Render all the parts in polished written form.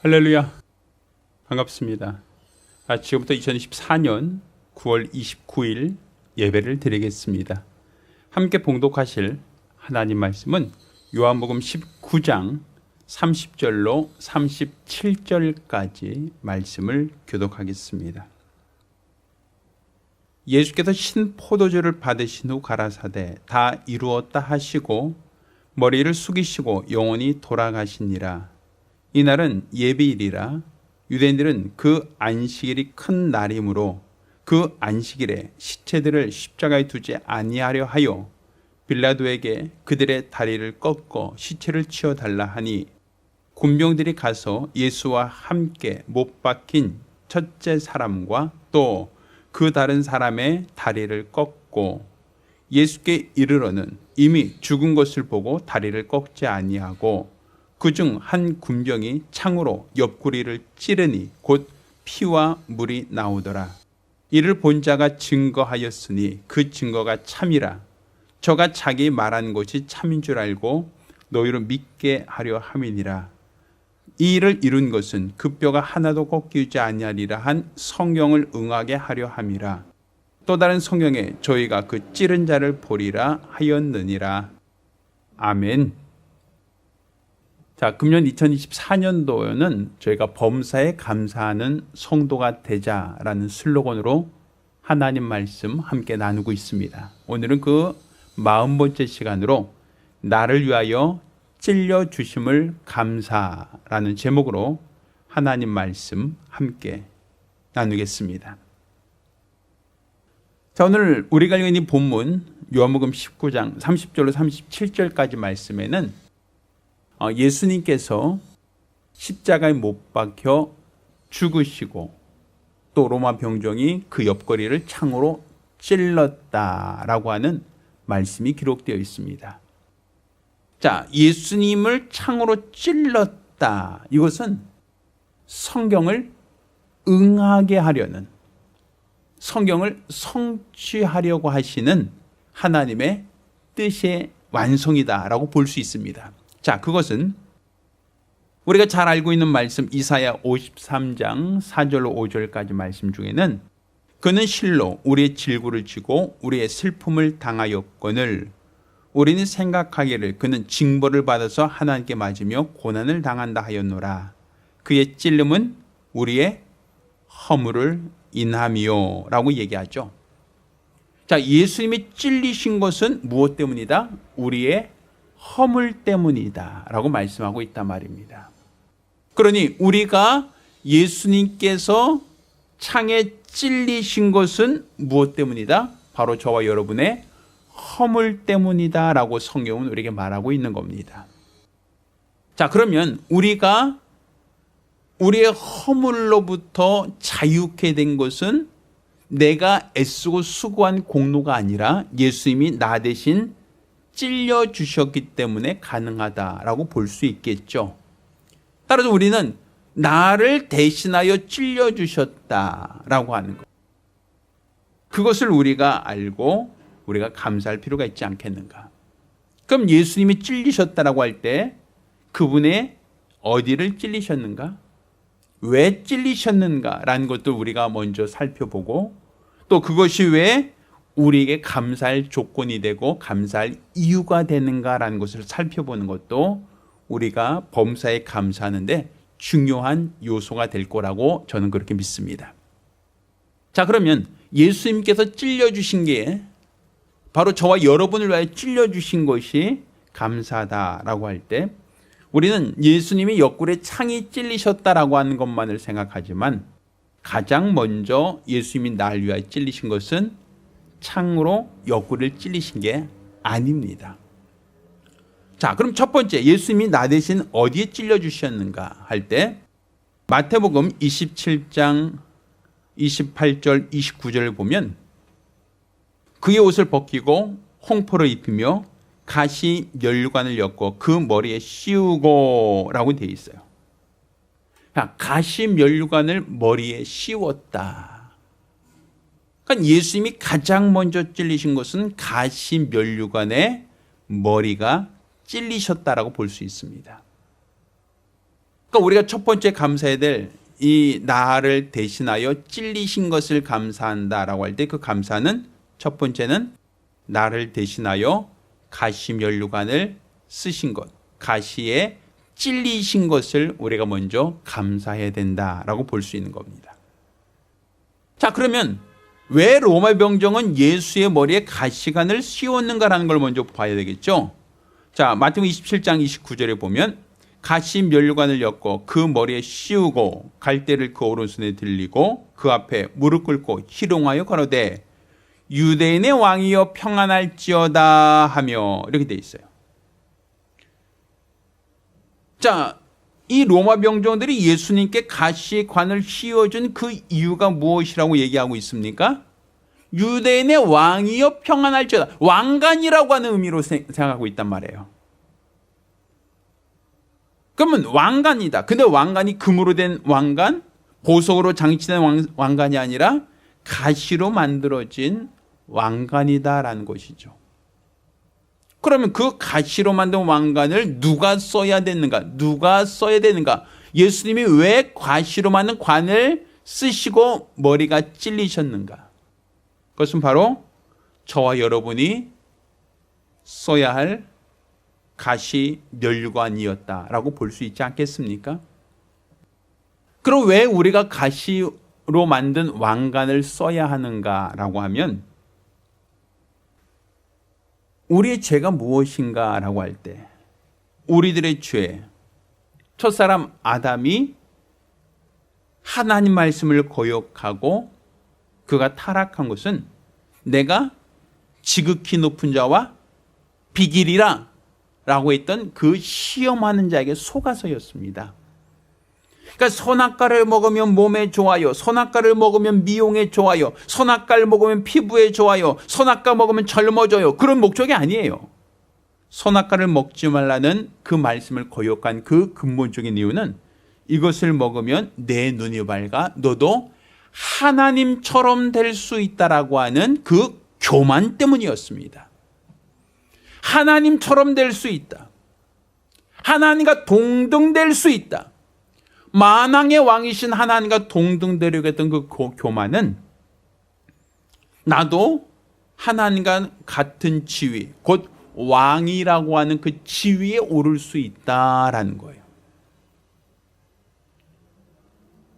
할렐루야, 반갑습니다. 지금부터 2024년 9월 29일 예배를 드리겠습니다. 함께 봉독하실 하나님 말씀은 요한복음 19장 30절로 37절까지 말씀을 교독하겠습니다. 예수께서 신 포도주를 받으신 후 가라사대 다 이루었다 하시고 머리를 숙이시고 영원히 돌아가시니라. 이날은 예비일이라. 유대인들은 그 안식일이 큰 날이므로 그 안식일에 시체들을 십자가에 두지 아니하려 하여 빌라도에게 그들의 다리를 꺾어 시체를 치워달라 하니 군병들이 가서 예수와 함께 못 박힌 첫째 사람과 또 그 다른 사람의 다리를 꺾고 예수께 이르러는 이미 죽은 것을 보고 다리를 꺾지 아니하고 그중 한 군병이 창으로 옆구리를 찌르니 곧 피와 물이 나오더라. 이를 본 자가 증거하였으니 그 증거가 참이라. 저가 자기 말한 것이 참인 줄 알고 너희로 믿게 하려 함이니라. 이 일을 이룬 것은 그 뼈가 하나도 꺾이지 아니하리라 한 성경을 응하게 하려 함이라. 또 다른 성경에 저희가 그 찌른 자를 보리라 하였느니라. 아멘. 자, 금년 2024년도에는 저희가 범사에 감사하는 성도가 되자라는 슬로건으로 하나님 말씀 함께 나누고 있습니다. 오늘은 그 40번째 시간으로 나를 위하여 찔려 주심을 감사라는 제목으로 하나님 말씀 함께 나누겠습니다. 자, 오늘 우리가 읽은 이 본문 요한복음 19장 30절로 37절까지 말씀에는 예수님께서 십자가에 못 박혀 죽으시고 또 로마 병정이 그 옆구리를 창으로 찔렀다라고 하는 말씀이 기록되어 있습니다. 자, 예수님을 창으로 찔렀다. 이것은 성경을 응하게 하려는, 성경을 성취하려고 하시는 하나님의 뜻의 완성이다라고 볼 수 있습니다. 자, 그것은 우리가 잘 알고 있는 말씀 이사야 53장 4절로 5절까지 말씀 중에는 그는 실로 우리의 질구를 지고 우리의 슬픔을 당하였거늘 우리는 생각하기를 그는 징벌을 받아서 하나님께 맞으며 고난을 당한다 하였노라. 그의 찔림은 우리의 허물을 인함이요 라고 얘기하죠. 자, 예수님이 찔리신 것은 무엇 때문이다? 우리의 허물 때문이다 라고 말씀하고 있단 말입니다. 그러니 우리가 예수님께서 창에 찔리신 것은 무엇 때문이다? 바로 저와 여러분의 허물 때문이다 라고 성경은 우리에게 말하고 있는 겁니다. 자, 그러면 우리가 우리의 허물로부터 자유케 된 것은 내가 애쓰고 수고한 공로가 아니라 예수님이 나 대신 찔려 주셨기 때문에 가능하다라고 볼 수 있겠죠. 따라서 우리는 나를 대신하여 찔려 주셨다라고 하는 것, 그것을 우리가 알고 우리가 감사할 필요가 있지 않겠는가. 그럼 예수님이 찔리셨다라고 할 때 그분의 어디를 찔리셨는가, 왜 찔리셨는가라는 것도 우리가 먼저 살펴보고 또 그것이 왜 우리에게 감사할 조건이 되고 감사할 이유가 되는가라는 것을 살펴보는 것도 우리가 범사에 감사하는데 중요한 요소가 될 거라고 저는 그렇게 믿습니다. 자, 그러면 예수님께서 찔려주신 게 바로 저와 여러분을 위하여 찔려주신 것이 감사하다라고 할 때 우리는 예수님이 옆구리에 창이 찔리셨다라고 하는 것만을 생각하지만 가장 먼저 예수님이 나를 위하여 찔리신 것은 창으로 옆구리를 찔리신 게 아닙니다. 자, 그럼 첫 번째 예수님이 나 대신 어디에 찔려주셨는가 할 때 마태복음 27장 28절 29절을 보면 그의 옷을 벗기고 홍포를 입히며 가시 면류관을 엮고 그 머리에 씌우고 라고 되어 있어요. 가시 면류관을 머리에 씌웠다. 그러니까 예수님이 가장 먼저 찔리신 것은 가시 면류관에 머리가 찔리셨다라고 볼 수 있습니다. 그러니까 우리가 첫 번째 감사해야 될 이 나를 대신하여 찔리신 것을 감사한다라고 할 때 그 감사는 첫 번째는 나를 대신하여 가시 면류관을 쓰신 것, 가시에 찔리신 것을 우리가 먼저 감사해야 된다라고 볼 수 있는 겁니다. 자, 그러면 왜 로마 병정은 예수의 머리에 가시관을 씌웠는가라는 걸 먼저 봐야 되겠죠. 자, 마태복음 27장 29절에 보면 가시 면류관을 엮고 그 머리에 씌우고 갈대를 그 오른손에 들리고 그 앞에 무릎 꿇고 희롱하여 가로되 유대인의 왕이여 평안할지어다 하며 이렇게 돼 있어요. 자, 이 로마 병정들이 예수님께 가시관을 씌워준 그 이유가 무엇이라고 얘기하고 있습니까? 유대인의 왕이여 평안할지어다. 왕관이라고 하는 의미로 생각하고 있단 말이에요. 그러면 왕관이다. 근데 왕관이 금으로 된 왕관, 보석으로 장치된 왕관이 아니라 가시로 만들어진 왕관이다라는 것이죠. 그러면 그 가시로 만든 왕관을 누가 써야 되는가? 누가 써야 되는가? 예수님이 왜 가시로 만든 관을 쓰시고 머리가 찔리셨는가? 그것은 바로 저와 여러분이 써야 할 가시 면류관이었다라고 볼 수 있지 않겠습니까? 그럼 왜 우리가 가시로 만든 왕관을 써야 하는가라고 하면 우리의 죄가 무엇인가라고 할 때 우리들의 죄, 첫사람 아담이 하나님 말씀을 거역하고 그가 타락한 것은 내가 지극히 높은 자와 비길이라 라고 했던 그 시험하는 자에게 속아서였습니다. 그러니까 선악과를 먹으면 몸에 좋아요. 선악과를 먹으면 미용에 좋아요. 선악과를 먹으면 피부에 좋아요. 선악과 먹으면 젊어져요. 그런 목적이 아니에요. 선악과를 먹지 말라는 그 말씀을 거역한 그 근본적인 이유는 이것을 먹으면 내 눈이 밝아 너도 하나님처럼 될 수 있다라고 하는 그 교만 때문이었습니다. 하나님처럼 될 수 있다. 하나님과 동등될 수 있다. 만왕의 왕이신 하나님과 동등되려고 했던 그 교만은 나도 하나님과 같은 지위, 곧 왕이라고 하는 그 지위에 오를 수 있다라는 거예요.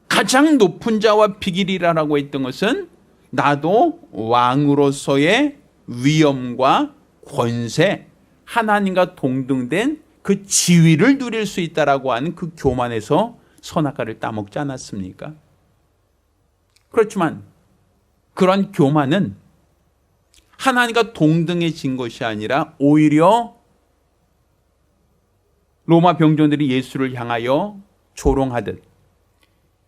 가장 높은 자와 비길이라고 했던 것은 나도 왕으로서의 위엄과 권세, 하나님과 동등된 그 지위를 누릴 수 있다라고 하는 그 교만에서 선악과를 따먹지 않았습니까? 그렇지만 그런 교만은 하나님과 동등해진 것이 아니라 오히려 로마 병정들이 예수를 향하여 조롱하듯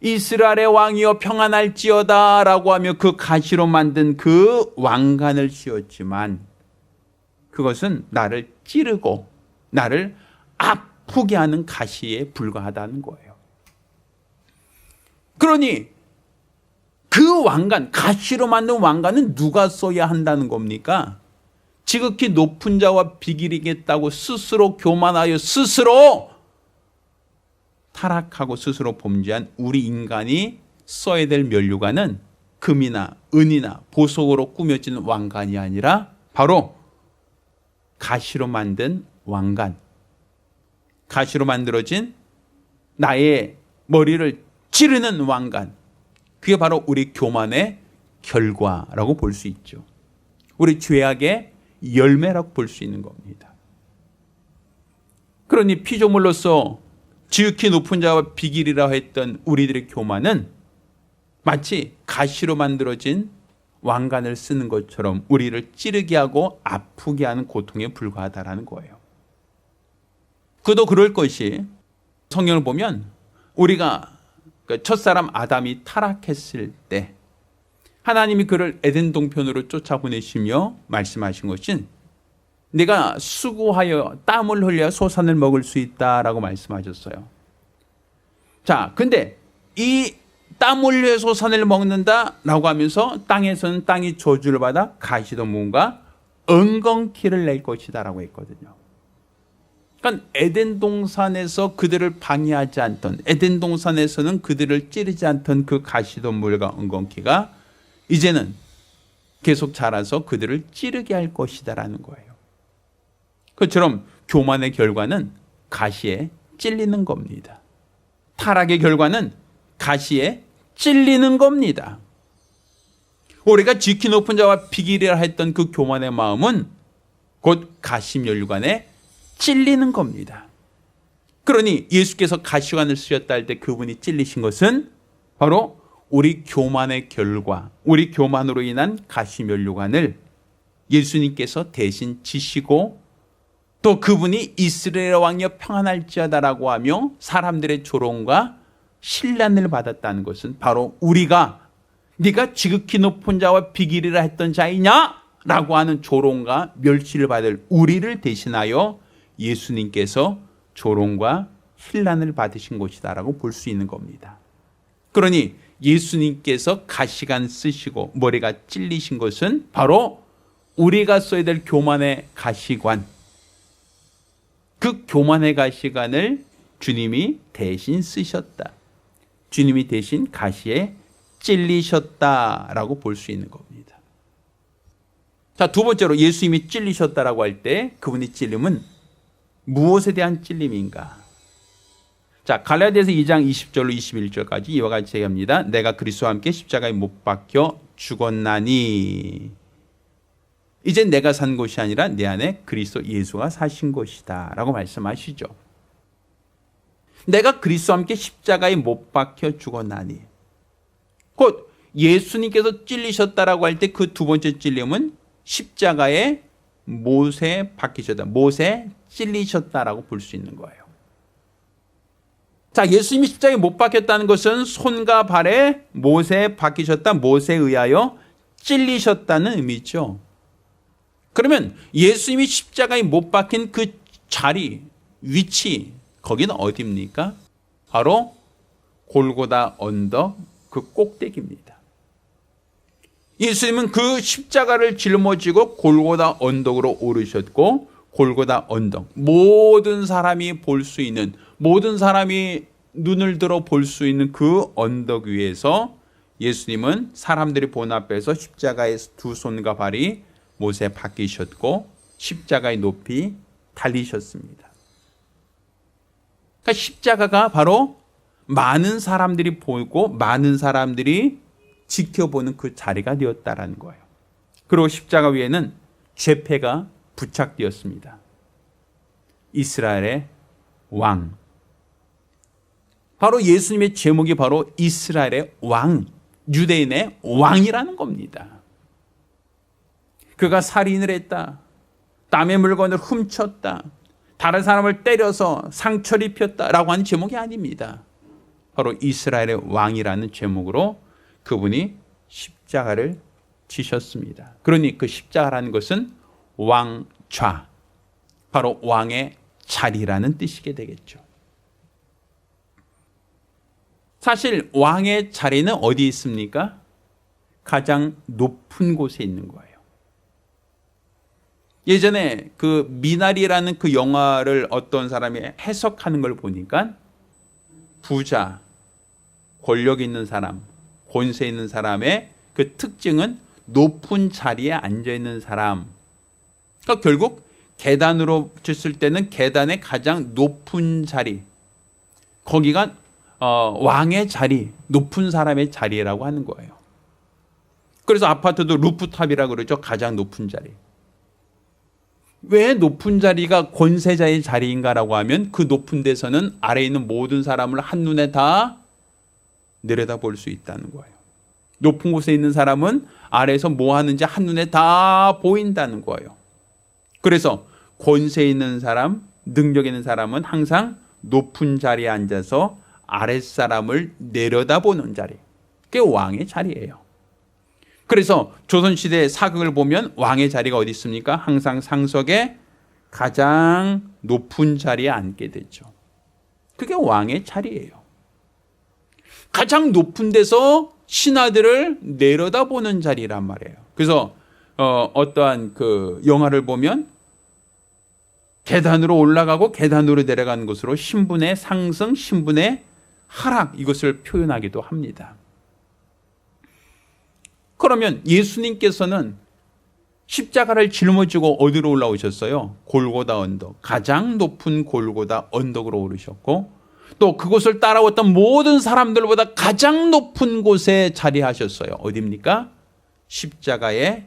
이스라엘의 왕이여 평안할지어다 라고 하며 그 가시로 만든 그 왕관을 씌웠지만 그것은 나를 찌르고 나를 아프게 하는 가시에 불과하다는 거예요. 그러니 그 왕관, 가시로 만든 왕관은 누가 써야 한다는 겁니까? 지극히 높은 자와 비길이겠다고 스스로 교만하여 스스로 타락하고 스스로 범죄한 우리 인간이 써야 될 면류관은 금이나 은이나 보석으로 꾸며진 왕관이 아니라 바로 가시로 만든 왕관, 가시로 만들어진 나의 머리를 찌르는 왕관, 그게 바로 우리 교만의 결과라고 볼 수 있죠. 우리 죄악의 열매라고 볼 수 있는 겁니다. 그러니 피조물로서 지극히 높은 자와 비길이라 했던 우리들의 교만은 마치 가시로 만들어진 왕관을 쓰는 것처럼 우리를 찌르게 하고 아프게 하는 고통에 불과하다라는 거예요. 그도 그럴 것이 성경을 보면 우리가 첫사람 아담이 타락했을 때 하나님이 그를 에덴 동편으로 쫓아보내시며 말씀하신 것은 내가 수고하여 땀을 흘려 소산을 먹을 수 있다라고 말씀하셨어요. 자, 근데 이 땀 흘려 소산을 먹는다라고 하면서 땅에서는 땅이 저주를 받아 가시덤문과 엉겅퀴를 낼 것이다라고 했거든요. 그러니까 에덴 동산에서 그들을 방해하지 않던, 에덴 동산에서는 그들을 찌르지 않던 그 가시덤불과 엉겅퀴가 이제는 계속 자라서 그들을 찌르게 할 것이다라는 거예요. 그처럼 교만의 결과는 가시에 찔리는 겁니다. 타락의 결과는 가시에 찔리는 겁니다. 우리가 지키 높은 자와 비기리라 했던 그 교만의 마음은 곧 가시멸관에 찔리는 겁니다. 그러니 예수께서 가시관을 쓰셨다 할 때 그분이 찔리신 것은 바로 우리 교만의 결과, 우리 교만으로 인한 가시면류관을 예수님께서 대신 지시고 또 그분이 이스라엘 왕이여 평안할지어다라고 하며 사람들의 조롱과 신란을 받았다는 것은 바로 우리가 네가 지극히 높은 자와 비기리라 했던 자이냐? 라고 하는 조롱과 멸시를 받을 우리를 대신하여 예수님께서 조롱과 신란을 받으신 것이다라고 볼 수 있는 겁니다. 그러니 예수님께서 가시관 쓰시고 머리가 찔리신 것은 바로 우리가 써야 될 교만의 가시관, 그 교만의 가시관을 주님이 대신 쓰셨다. 주님이 대신 가시에 찔리셨다라고 볼 수 있는 겁니다. 자, 두 번째로 예수님이 찔리셨다라고 할 때 그분이 찔림은 무엇에 대한 찔림인가? 자, 갈라디아서 2장 20절로 21절까지 이와 같이 얘기합니다. 내가 그리스도와 함께 십자가에 못 박혀 죽었나니 이제 내가 산 것이 아니라 내 안에 그리스도 예수가 사신 것이다 라고 말씀하시죠. 내가 그리스도와 함께 십자가에 못 박혀 죽었나니, 곧 예수님께서 찔리셨다라고 할 때 그 두 번째 찔림은 십자가에 못에 박히셨다, 못에 찔리셨다라고 볼 수 있는 거예요. 자, 예수님이 십자가에 못 박혔다는 것은 손과 발에 못에 박히셨다, 못에 의하여 찔리셨다는 의미죠. 그러면 예수님이 십자가에 못 박힌 그 자리, 위치, 거기는 어디입니까? 바로 골고다 언덕 그 꼭대기입니다. 예수님은 그 십자가를 짊어지고 골고다 언덕으로 오르셨고, 골고다 언덕, 모든 사람이 볼 수 있는, 모든 사람이 눈을 들어 볼 수 있는 그 언덕 위에서 예수님은 사람들이 본 앞에서 십자가의 두 손과 발이 못에 박히셨고 십자가의 높이 달리셨습니다. 그러니까 십자가가 바로 많은 사람들이 보고 많은 사람들이 지켜보는 그 자리가 되었다라는 거예요. 그리고 십자가 위에는 죄패가 부착되었습니다. 이스라엘의 왕. 바로 예수님의 제목이 바로 이스라엘의 왕, 유대인의 왕이라는 겁니다. 그가 살인을 했다, 남의 물건을 훔쳤다, 다른 사람을 때려서 상처를 입혔다라고 하는 제목이 아닙니다. 바로 이스라엘의 왕이라는 제목으로 그분이 십자가를 지셨습니다. 그러니 그 십자가라는 것은 왕좌, 바로 왕의 자리라는 뜻이게 되겠죠. 사실 왕의 자리는 어디 있습니까? 가장 높은 곳에 있는 거예요. 예전에 그 미나리라는 그 영화를 어떤 사람이 해석하는 걸 보니까 부자, 권력 있는 사람, 권세 있는 사람의 그 특징은 높은 자리에 앉아 있는 사람. 그러니까 결국 계단으로 쳤을 때는 계단의 가장 높은 자리, 거기가 왕의 자리, 높은 사람의 자리라고 하는 거예요. 그래서 아파트도 루프탑이라고 그러죠. 가장 높은 자리. 왜 높은 자리가 권세자의 자리인가라고 하면 그 높은 데서는 아래에 있는 모든 사람을 한눈에 다 내려다볼 수 있다는 거예요. 높은 곳에 있는 사람은 아래에서 뭐 하는지 한눈에 다 보인다는 거예요. 그래서 권세 있는 사람, 능력 있는 사람은 항상 높은 자리에 앉아서 아랫사람을 내려다보는 자리, 그게 왕의 자리예요. 그래서 조선시대 사극을 보면 왕의 자리가 어디 있습니까? 항상 상석의 가장 높은 자리에 앉게 되죠. 그게 왕의 자리예요. 가장 높은 데서 신하들을 내려다보는 자리란 말이에요. 그래서 어떠한 그 영화를 보면 계단으로 올라가고 계단으로 내려가는 것으로 신분의 상승, 신분의 하락, 이것을 표현하기도 합니다. 그러면 예수님께서는 십자가를 짊어지고 어디로 올라오셨어요? 골고다 언덕, 가장 높은 골고다 언덕으로 오르셨고, 또 그곳을 따라왔던 모든 사람들보다 가장 높은 곳에 자리하셨어요. 어디입니까? 십자가에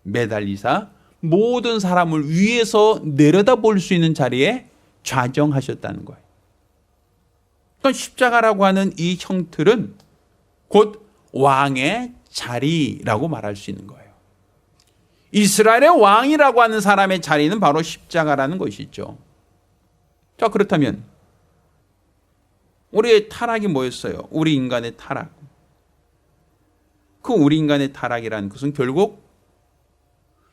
매달리사 모든 사람을 위에서 내려다볼 수 있는 자리에 좌정하셨다는 거예요. 그러니까 십자가라고 하는 이 형틀은 곧 왕의 자리라고 말할 수 있는 거예요. 이스라엘의 왕이라고 하는 사람의 자리는 바로 십자가라는 것이죠. 자, 그렇다면 우리의 타락이 뭐였어요? 우리 인간의 타락. 그 우리 인간의 타락이라는 것은 결국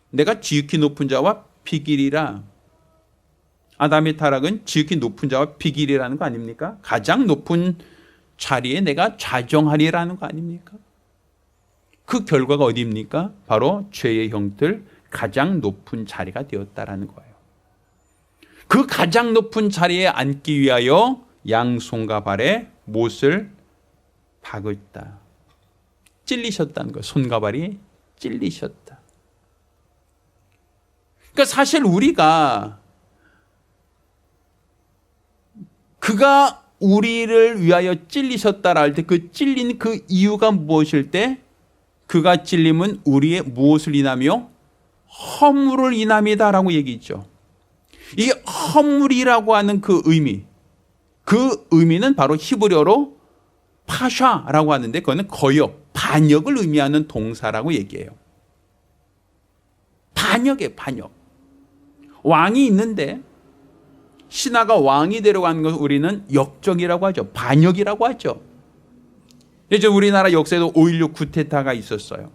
내가 지극히 높은 자와 비길이라. 아담의 타락은 지극히 높은 자와 비길이라는 거 아닙니까? 가장 높은 자리에 내가 좌정하리라는 거 아닙니까? 그 결과가 어디입니까? 바로 죄의 형틀, 가장 높은 자리가 되었다라는 거예요. 그 가장 높은 자리에 앉기 위하여 양손과 발에 못을 박았다. 찔리셨다는 거예요. 손과 발이 찔리셨다. 그러니까 사실 우리가 그가 우리를 위하여 찔리셨다라 할 때 그 찔린 그 이유가 무엇일 때 그가 찔림은 우리의 무엇을 인하며 허물을 인함이다라고 얘기했죠. 이 허물이라고 하는 그 의미는 바로 히브리어로 파샤라고 하는데 그거는 거역, 반역을 의미하는 동사라고 얘기해요. 반역이에요, 반역. 왕이 있는데 신하가 왕이 되려고 것 우리는 역적이라고 하죠. 반역이라고 하죠. 이제 우리나라 역사에도 5.16 쿠데타가 있었어요.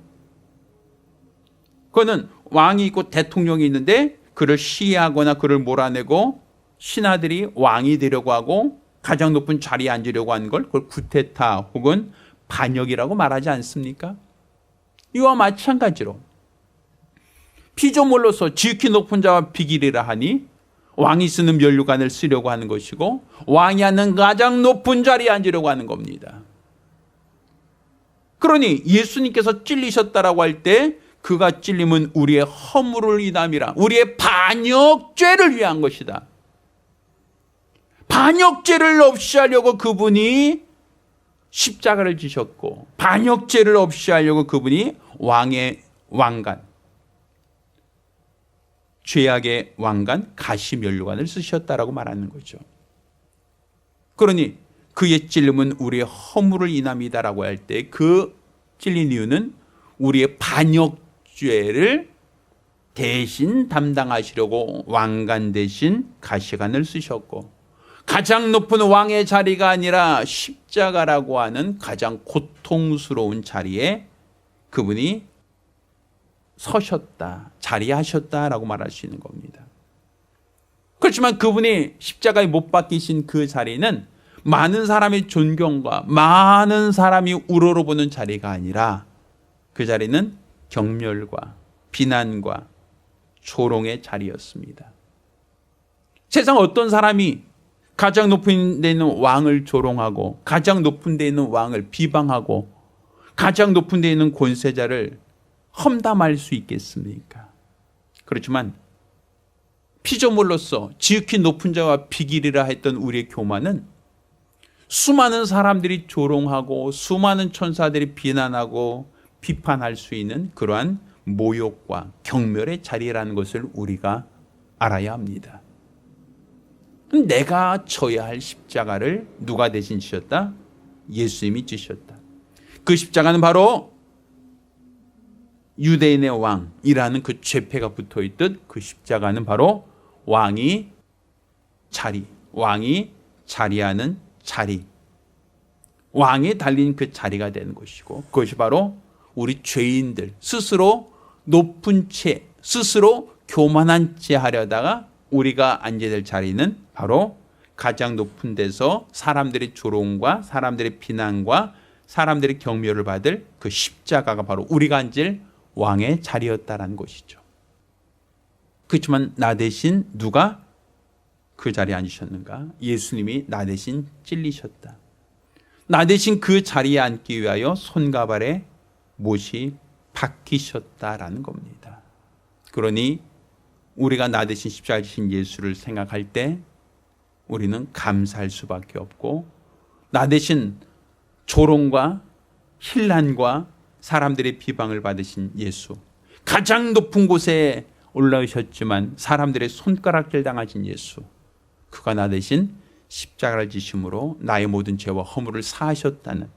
그거는 왕이 있고 대통령이 있는데 그를 시해하거나 그를 몰아내고 신하들이 왕이 되려고 하고 가장 높은 자리에 앉으려고 하는 걸 그걸 쿠데타 혹은 반역이라고 말하지 않습니까? 이와 마찬가지로 피조물로서 지극히 높은 자와 비길이라 하니 왕이 쓰는 면류관을 쓰려고 하는 것이고 왕이 앉는 가장 높은 자리에 앉으려고 하는 겁니다. 그러니 예수님께서 찔리셨다라고 할 때 그가 찔림은 우리의 허물을 인함이라, 우리의 반역죄를 위한 것이다. 반역죄를 없이 하려고 그분이 십자가를 지셨고 반역죄를 없이 하려고 그분이 왕의 왕관, 죄악의 왕관 가시면류관을 쓰셨다라고 말하는 거죠. 그러니 그의 찔림은 우리의 허물을 인함이다라고 할 때 그 찔린 이유는 우리의 반역죄를 대신 담당하시려고 왕관 대신 가시관을 쓰셨고 가장 높은 왕의 자리가 아니라 십자가라고 하는 가장 고통스러운 자리에 그분이 서셨다, 자리하셨다라고 말할 수 있는 겁니다. 그렇지만 그분이 십자가에 못 박히신 그 자리는 많은 사람의 존경과 많은 사람이 우러러보는 자리가 아니라 그 자리는 경멸과 비난과 조롱의 자리였습니다. 세상 어떤 사람이 가장 높은 데 있는 왕을 조롱하고 가장 높은 데 있는 왕을 비방하고 가장 높은 데 있는 권세자를 험담할 수 있겠습니까? 그렇지만 피조물로서 지극히 높은 자와 비길이라 했던 우리의 교만은 수많은 사람들이 조롱하고 수많은 천사들이 비난하고 비판할 수 있는 그러한 모욕과 경멸의 자리라는 것을 우리가 알아야 합니다. 내가 져야 할 십자가를 누가 대신 지셨다? 예수님이 지셨다. 그 십자가는 바로 유대인의 왕이라는 그 죄패가 붙어있듯 그 십자가는 바로 왕이 자리하는 자리, 왕이 달린 그 자리가 되는 것이고 그것이 바로 우리 죄인들 스스로 높은 채, 스스로 교만한 채 하려다가 우리가 앉아야 될 자리는 바로 가장 높은 데서 사람들의 조롱과 사람들의 비난과 사람들의 경멸을 받을 그 십자가가 바로 우리가 앉을 왕의 자리였다라는 것이죠. 그렇지만 나 대신 누가 그 자리에 앉으셨는가? 예수님이 나 대신 찔리셨다. 나 대신 그 자리에 앉기 위하여 손과 발에 못이 박히셨다라는 겁니다. 그러니 우리가 나 대신 십자가에 지신 예수를 생각할 때 우리는 감사할 수밖에 없고, 나 대신 조롱과 힐난과 사람들의 비방을 받으신 예수, 가장 높은 곳에 올라오셨지만 사람들의 손가락질 당하신 예수, 그가 나 대신 십자가를 지심으로 나의 모든 죄와 허물을 사하셨다는,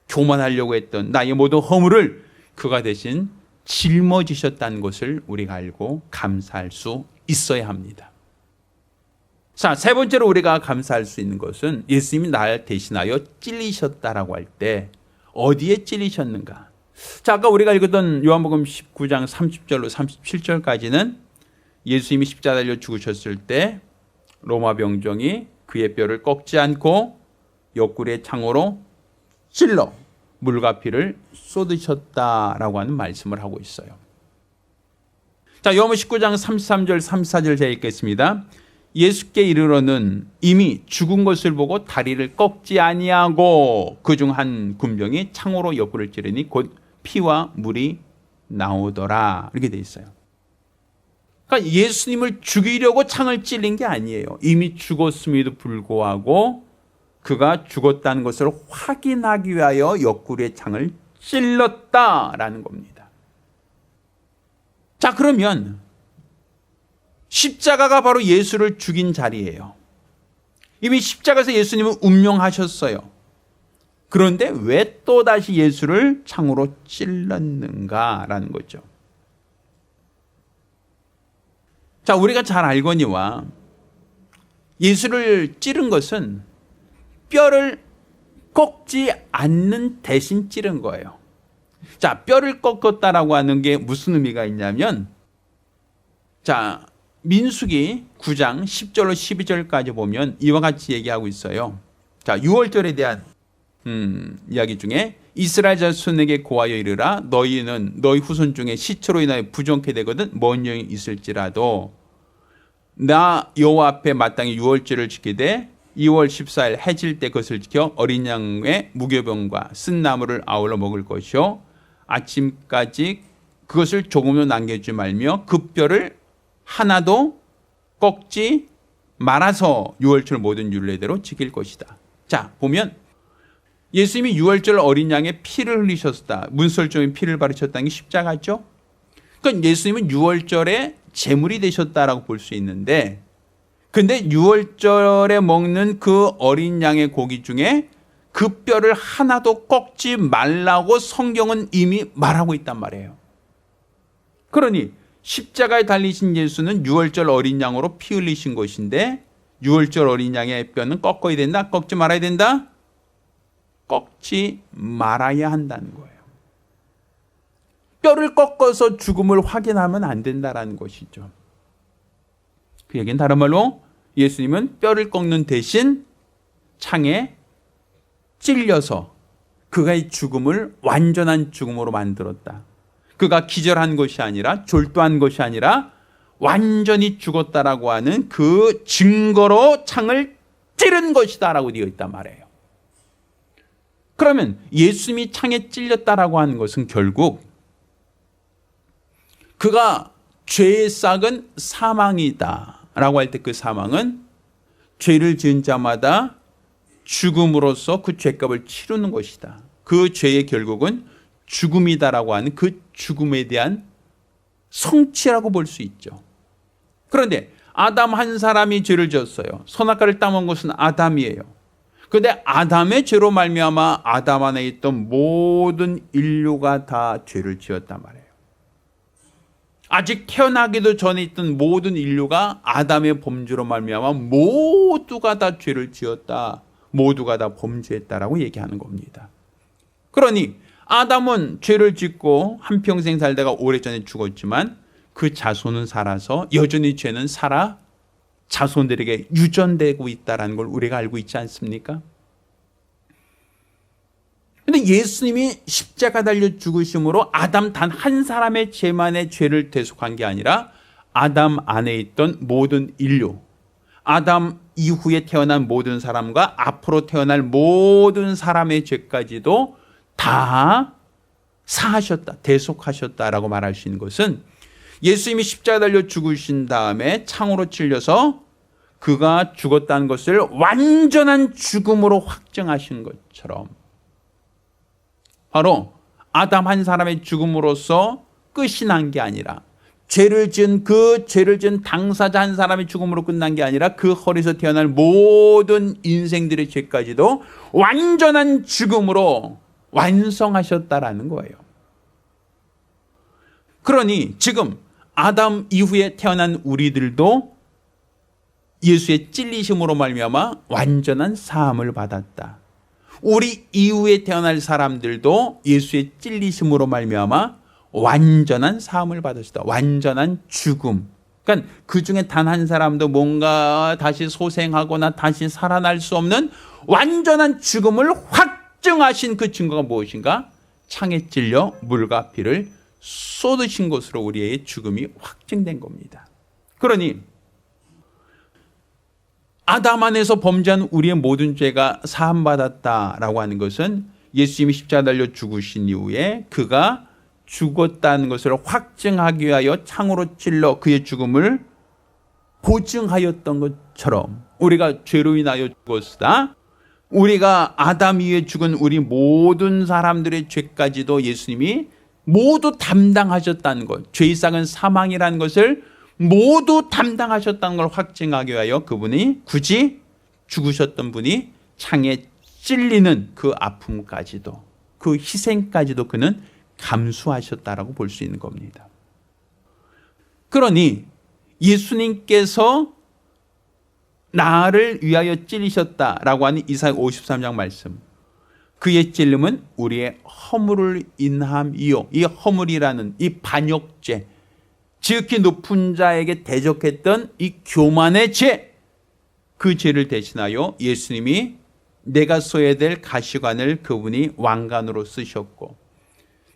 교만하려고 했던 나의 모든 허물을 그가 대신 짊어지셨다는 것을 우리가 알고 감사할 수 있어야 합니다. 자, 세 번째로 우리가 감사할 수 있는 것은 예수님이 나를 대신하여 찔리셨다라고 할 때 어디에 찔리셨는가? 자, 아까 우리가 읽었던 요한복음 19장 30절로 37절까지는 예수님이 십자가 달려 죽으셨을 때 로마 병정이 그의 뼈를 꺾지 않고 옆구리에 창으로 찔러 물과 피를 쏟으셨다라고 하는 말씀을 하고 있어요. 자, 요한복음 19장 33절 34절 제가 읽겠습니다. 예수께 이르러는 이미 죽은 것을 보고 다리를 꺾지 아니하고 그중 한 군병이 창으로 옆구리를 찌르니 곧 피와 물이 나오더라. 이렇게 돼 있어요. 그러니까 예수님을 죽이려고 창을 찔린 게 아니에요. 이미 죽었음에도 불구하고 그가 죽었다는 것을 확인하기 위하여 옆구리에 창을 찔렀다라는 겁니다. 자, 그러면 십자가가 바로 예수를 죽인 자리예요. 이미 십자가에서 예수님은 운명하셨어요. 그런데 왜 또다시 예수를 창으로 찔렀는가라는 거죠. 자, 우리가 잘 알거니와 예수를 찌른 것은 뼈를 꺾지 않는 대신 찌른 거예요. 자, 뼈를 꺾었다라고 하는 게 무슨 의미가 있냐면, 자, 민수기 9장 10절로 12절까지 보면 이와 같이 얘기하고 있어요. 자, 유월절에 대한 이야기 중에 이스라엘 자손에게 고하여 이르라. 너희는 너희 후손 중에 시초로 인하여 부정케 되거든 먼 영이 있을지라도 나 여호와 앞에 마땅히 유월절을 지키되 2월 14일 해질 때 그것을 지켜 어린 양의 무교병과 쓴 나물을 아울러 먹을 것이요 아침까지 그것을 조금도 남겨주지 말며 그 뼈를 하나도 꺾지 말아서 유월절 모든 율례대로 지킬 것이다. 자, 보면 예수님이 유월절 어린 양의 피를 흘리셨다. 문설점에 피를 바르셨다는 게 십자가죠. 그러니까 예수님은 유월절에 제물이 되셨다라고 볼 수 있는데, 근데 유월절에 먹는 그 어린 양의 고기 중에 그 뼈를 하나도 꺾지 말라고 성경은 이미 말하고 있단 말이에요. 그러니 십자가에 달리신 예수는 유월절 어린 양으로 피 흘리신 것인데, 유월절 어린 양의 뼈는 꺾어야 된다? 꺾지 말아야 된다? 꺾지 말아야 한다는 거예요. 뼈를 꺾어서 죽음을 확인하면 안 된다는 것이죠. 그 얘기는 다른 말로 예수님은 뼈를 꺾는 대신 창에 찔려서 그가의 죽음을 완전한 죽음으로 만들었다. 그가 기절한 것이 아니라 졸도한 것이 아니라 완전히 죽었다라고 하는 그 증거로 창을 찌른 것이다라고 되어 있단 말이에요. 그러면 예수님이 창에 찔렸다라고 하는 것은 결국 그가 죄의 싹은 사망이다라고 할 때 그 사망은 죄를 지은 자마다 죽음으로써 그 죄값을 치르는 것이다. 그 죄의 결국은 죽음이다라고 하는 그 죽음에 대한 성취라고 볼 수 있죠. 그런데 아담 한 사람이 죄를 지었어요. 선악과를 따먹은 것은 아담이에요. 그런데 아담의 죄로 말미암아 아담 안에 있던 모든 인류가 다 죄를 지었단 말이에요. 아직 태어나기도 전에 있던 모든 인류가 아담의 범죄로 말미암아 모두가 다 죄를 지었다. 모두가 다 범죄했다라고 얘기하는 겁니다. 그러니 아담은 죄를 짓고 한평생 살다가 오래전에 죽었지만 그 자손은 살아서 여전히 죄는 살아 자손들에게 유전되고 있다는 걸 우리가 알고 있지 않습니까? 그런데 예수님이 십자가 달려 죽으심으로 아담 단 한 사람의 죄만의 죄를 대속한 게 아니라 아담 안에 있던 모든 인류, 아담 이후에 태어난 모든 사람과 앞으로 태어날 모든 사람의 죄까지도 다 사하셨다, 대속하셨다라고 말할 수 있는 것은 예수님이 십자가 달려 죽으신 다음에 창으로 찔려서 그가 죽었다는 것을 완전한 죽음으로 확정하신 것처럼 바로 아담 한 사람의 죽음으로써 끝이 난 게 아니라 죄를 지은 당사자 한 사람의 죽음으로 끝난 게 아니라 그 허리에서 태어날 모든 인생들의 죄까지도 완전한 죽음으로 완성하셨다라는 거예요. 그러니 지금 아담 이후에 태어난 우리들도 예수의 찔리심으로 말미암아 완전한 사함을 받았다. 우리 이후에 태어날 사람들도 예수의 찔리심으로 말미암아 완전한 사함을 받으시다. 완전한 죽음. 그러니까 그 중에 단 한 사람도 뭔가 다시 소생하거나 다시 살아날 수 없는 완전한 죽음을 확증하신 그 증거가 무엇인가? 창에 찔려 물과 피를 쏟으신 것으로 우리의 죽음이 확증된 겁니다. 그러니 아담 안에서 범죄한 우리의 모든 죄가 사함받았다라고 하는 것은 예수님이 십자가 달려 죽으신 이후에 그가 죽었다는 것을 확증하기 위하여 창으로 찔러 그의 죽음을 보증하였던 것처럼 우리가 죄로 인하여 죽었으나 우리가 아담 이후에 죽은 우리 모든 사람들의 죄까지도 예수님이 모두 담당하셨다는 것, 죄의상은 사망이라는 것을 모두 담당하셨다는 걸 확증하기 위하여 그분이 굳이 죽으셨던 분이 창에 찔리는 그 아픔까지도 그 희생까지도 그는 감수하셨다라고 볼 수 있는 겁니다. 그러니 예수님께서 나를 위하여 찔리셨다라고 하는 이사야 53장 말씀, 그의 찔림은 우리의 허물을 인함이요. 이 허물이라는 이 반역죄, 지극히 높은 자에게 대적했던 이 교만의 죄, 그 죄를 대신하여 예수님이 내가 써야 될 가시관을 그분이 왕관으로 쓰셨고,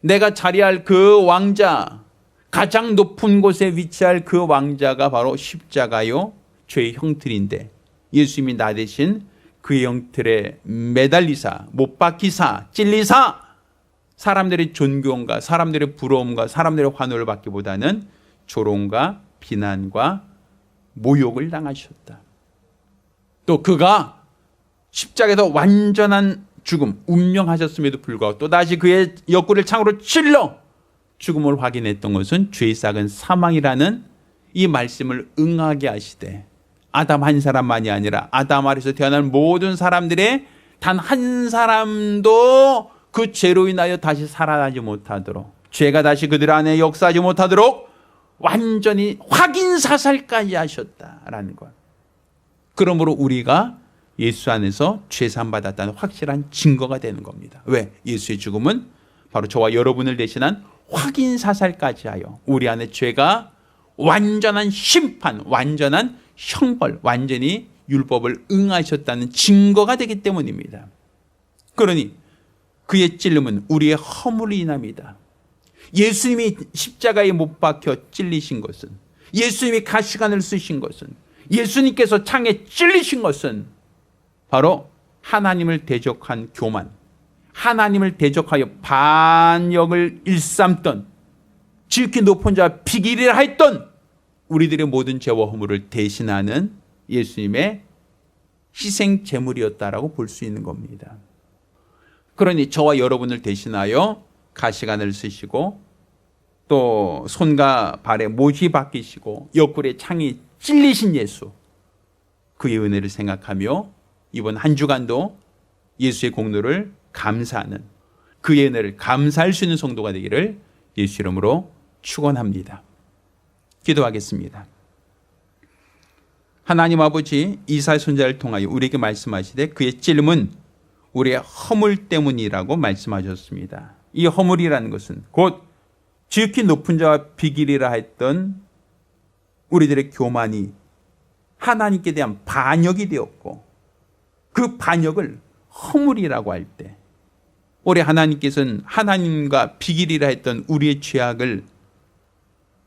내가 자리할 그 왕자, 가장 높은 곳에 위치할 그 왕자가 바로 십자가요, 죄의 형틀인데 예수님이 나 대신 그의 형틀에 매달리사, 못 박히사, 찔리사 사람들의 존경과 사람들의 부러움과 사람들의 환호를 받기보다는 조롱과 비난과 모욕을 당하셨다. 또 그가 십자가에서 완전한 죽음, 운명하셨음에도 불구하고 또다시 그의 옆구리를 창으로 찔러 죽음을 확인했던 것은 죄의 싹은 사망이라는 이 말씀을 응하게 하시되 아담 한 사람만이 아니라 아담 아래서 태어난 모든 사람들의 단 한 사람도 그 죄로 인하여 다시 살아나지 못하도록, 죄가 다시 그들 안에 역사하지 못하도록 완전히 확인사살까지 하셨다라는 것. 그러므로 우리가 예수 안에서 죄산 받았다는 확실한 증거가 되는 겁니다. 왜? 예수의 죽음은 바로 저와 여러분을 대신한 확인사살까지 하여 우리 안에 죄가 완전한 심판, 완전한 형벌, 완전히 율법을 응하셨다는 증거가 되기 때문입니다. 그러니 그의 찔림은 우리의 허물로 인합니다. 예수님이 십자가에 못 박혀 찔리신 것은, 예수님이 가시관을 쓰신 것은, 예수님께서 창에 찔리신 것은 바로 하나님을 대적한 교만, 하나님을 대적하여 반역을 일삼던, 지극히 높은 자와 비길이라 했던 우리들의 모든 죄와 허물을 대신하는 예수님의 희생 제물이었다라고 볼 수 있는 겁니다. 그러니 저와 여러분을 대신하여 가시관을 쓰시고 또 손과 발에 못이 박히시고 옆구리에 창이 찔리신 예수, 그의 은혜를 생각하며 이번 한 주간도 예수의 공로를 감사하는, 그의 은혜를 감사할 수 있는 성도가 되기를 예수 이름으로 축원합니다. 기도하겠습니다. 하나님 아버지, 이사야 선지자를 통하여 우리에게 말씀하시되 그의 찔림은 우리의 허물 때문이라고 말씀하셨습니다. 이 허물이라는 것은 곧 지극히 높은 자와 비길이라 했던 우리들의 교만이 하나님께 대한 반역이 되었고, 그 반역을 허물이라고 할 때 올해 하나님께서는 하나님과 비길이라 했던 우리의 죄악을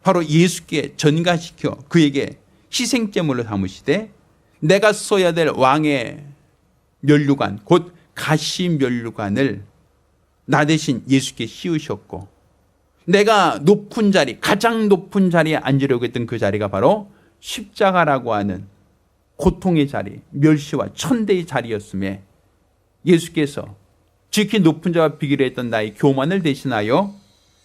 바로 예수께 전가시켜 그에게 희생제물로 삼으시되 내가 써야 될 왕의 면류관, 곧 가시 면류관을 나 대신 예수께 씌우셨고, 내가 높은 자리, 가장 높은 자리에 앉으려고 했던 그 자리가 바로 십자가라고 하는 고통의 자리, 멸시와 천대의 자리였음에 예수께서 지극히 높은 자와 비교를 했던 나의 교만을 대신하여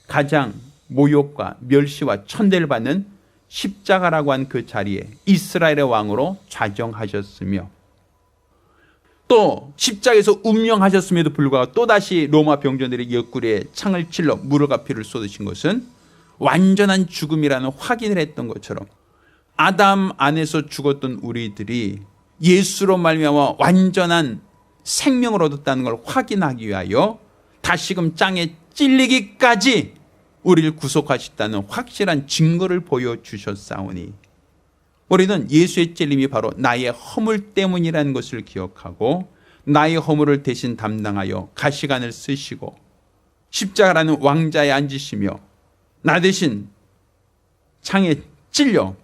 가장 모욕과 멸시와 천대를 받는 십자가라고 한 그 자리에 이스라엘의 왕으로 좌정하셨으며, 또 십자가에서 운명하셨음에도 불구하고 또다시 로마 병전들의 옆구리에 창을 찔러 물과 피를 쏟으신 것은 완전한 죽음이라는 확인을 했던 것처럼 아담 안에서 죽었던 우리들이 예수로 말미암아 완전한 생명을 얻었다는 걸 확인하기 위하여 다시금 땅에 찔리기까지 우리를 구속하셨다는 확실한 증거를 보여주셨사오니, 우리는 예수의 찔림이 바로 나의 허물 때문이라는 것을 기억하고 나의 허물을 대신 담당하여 가시관을 쓰시고 십자가라는 왕자에 앉으시며 나 대신 창에 찔려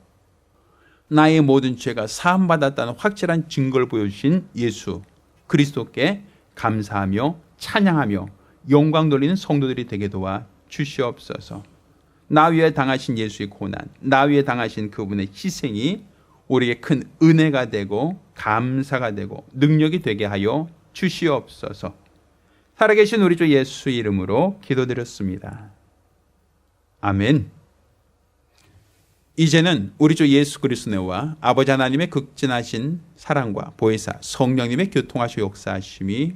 나의 모든 죄가 사함받았다는 확실한 증거를 보여주신 예수 그리스도께 감사하며 찬양하며 영광 돌리는 성도들이 되게 도와 주시옵소서. 나 위에 당하신 예수의 고난, 나 위에 당하신 그분의 희생이 우리에게 큰 은혜가 되고 감사가 되고 능력이 되게 하여 주시옵소서. 살아계신 우리 주 예수 이름으로 기도드렸습니다. 아멘. 이제는 우리 주 예수 그리스도와 아버지 하나님의 극진하신 사랑과 보혜사 성령님의 교통하시고 역사하심이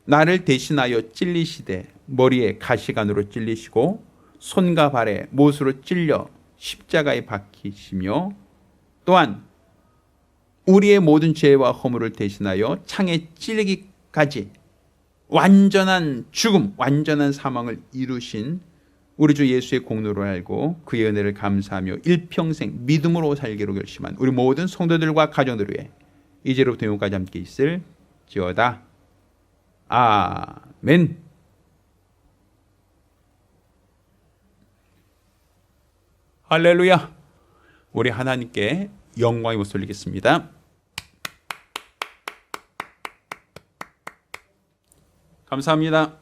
나를 대신하여 찔리시되 머리에 가시관으로 찔리시고 손과 발에 못으로 찔려 십자가에 박히시며, 또한 우리의 모든 죄와 허물을 대신하여 창에 찔리기까지 완전한 죽음, 완전한 사망을 이루신 우리 주 예수의 공로를 알고 그의 은혜를 감사하며 일평생 믿음으로 살기로 결심한 우리 모든 성도들과 가정들 위해 이제로부터 영원까지 함께 있을지어다. 아멘. 할렐루야. 우리 하나님께 영광의 모습을 올리겠습니다. 감사합니다.